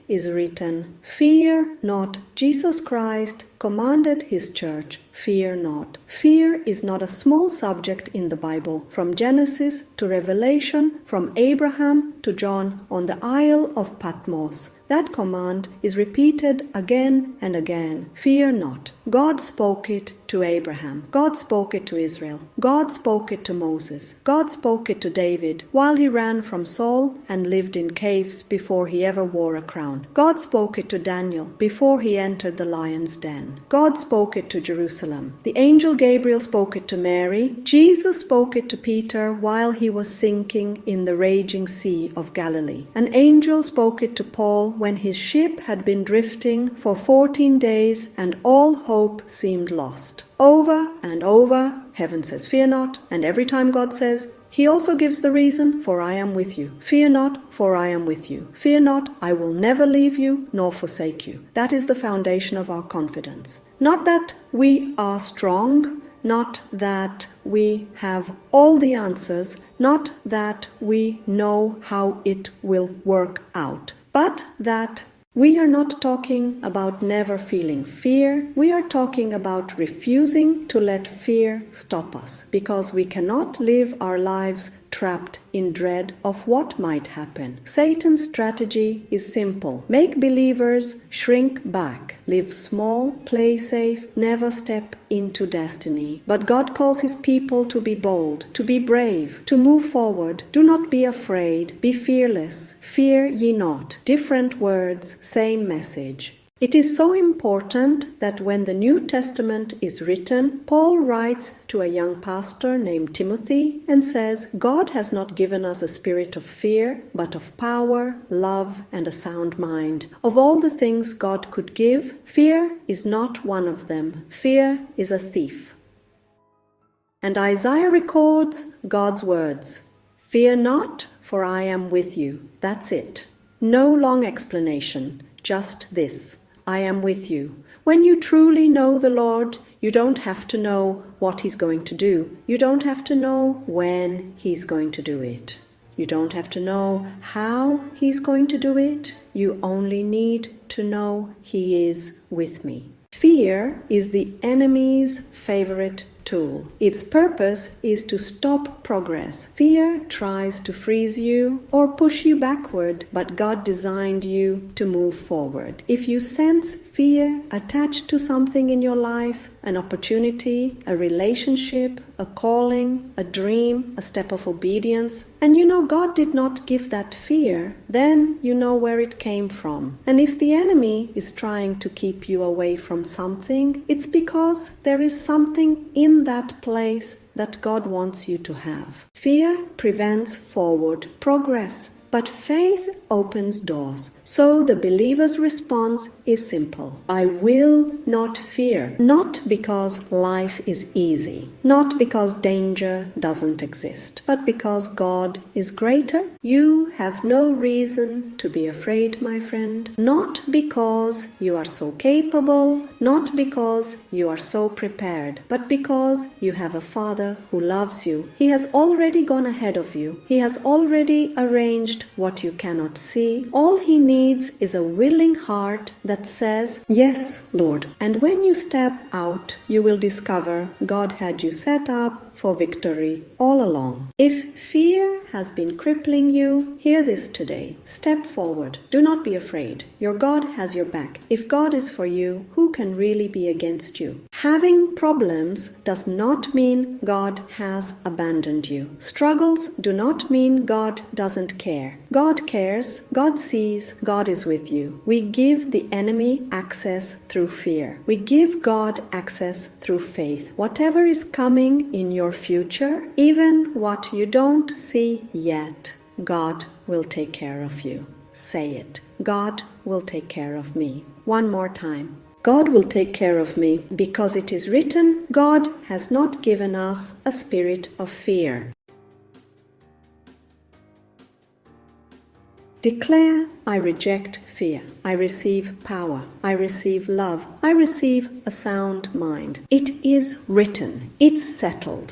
is written, "Fear not." Jesus Christ commanded his church, "Fear not." Fear is not a small subject in the Bible. From Genesis to Revelation, from Abraham to John on the Isle of Patmos, that command is repeated again and again. Fear not. God spoke it to Abraham. God spoke it to Israel. God spoke it to Moses. God spoke it to David while he ran from Saul and lived in caves before he ever wore a crown. God spoke it to Daniel before he entered the lion's den. God spoke it to Jerusalem. The angel Gabriel spoke it to Mary. Jesus spoke it to Peter while he was sinking in the raging sea of Galilee. An angel spoke it to Paul when his ship had been drifting for 14 days and all hope seemed lost. Over and over, heaven says, "Fear not," and every time God says, he also gives the reason, "For I am with you." Fear not, for I am with you. Fear not, I will never leave you nor forsake you. That is the foundation of our confidence. Not that we are strong, not that we have all the answers, not that we know how it will work out, but that we are not talking about never feeling fear. We are talking about refusing to let fear stop us, because we cannot live our lives trapped in dread of what might happen. Satan's strategy is simple. Make believers shrink back, live small, play safe, never step into destiny. But God calls his people to be bold, to be brave, to move forward. Do not be afraid, be fearless. Fear ye not. Different words, same message. It is so important that when the New Testament is written, Paul writes to a young pastor named Timothy and says, "God has not given us a spirit of fear, but of power, love, and a sound mind." Of all the things God could give, fear is not one of them. Fear is a thief. And Isaiah records God's words, "Fear not, for I am with you." That's it. No long explanation, just this. I am with you. When you truly know the Lord, you don't have to know what he's going to do. You don't have to know when he's going to do it. You don't have to know how he's going to do it. You only need to know he is with me. Fear is the enemy's favorite tool. Its purpose is to stop progress. Fear tries to freeze you or push you backward, but God designed you to move forward. If you sense fear attached to something in your life, an opportunity, a relationship, a calling, a dream, a step of obedience, and you know God did not give that fear, then you know where it came from. And if the enemy is trying to keep you away from something, it's because there is something in that place that God wants you to have. Fear prevents forward progress, but faith opens doors. So the believer's response is simple. I will not fear. Not because life is easy, not because danger doesn't exist, but because God is greater. You have no reason to be afraid, my friend. Not because you are so capable, not because you are so prepared, but because you have a Father who loves you. He has already gone ahead of you. He has already arranged what you cannot see. All he needs is a willing heart that says, "Yes, Lord." And when you step out, you will discover God had you set up for victory all along. If fear has been crippling you, hear this today. Step forward. Do not be afraid. Your God has your back. If God is for you, who can really be against you? Having problems does not mean God has abandoned you. Struggles do not mean God doesn't care. God cares, God sees, God is with you. We give the enemy access through fear. We give God access through faith. Whatever is coming in your future, even what you don't see yet, God will take care of you. Say it. God will take care of me. One more time. God will take care of me, because it is written, God has not given us a spirit of fear. Declare, I reject fear. I receive power. I receive love. I receive a sound mind. It is written. It's settled.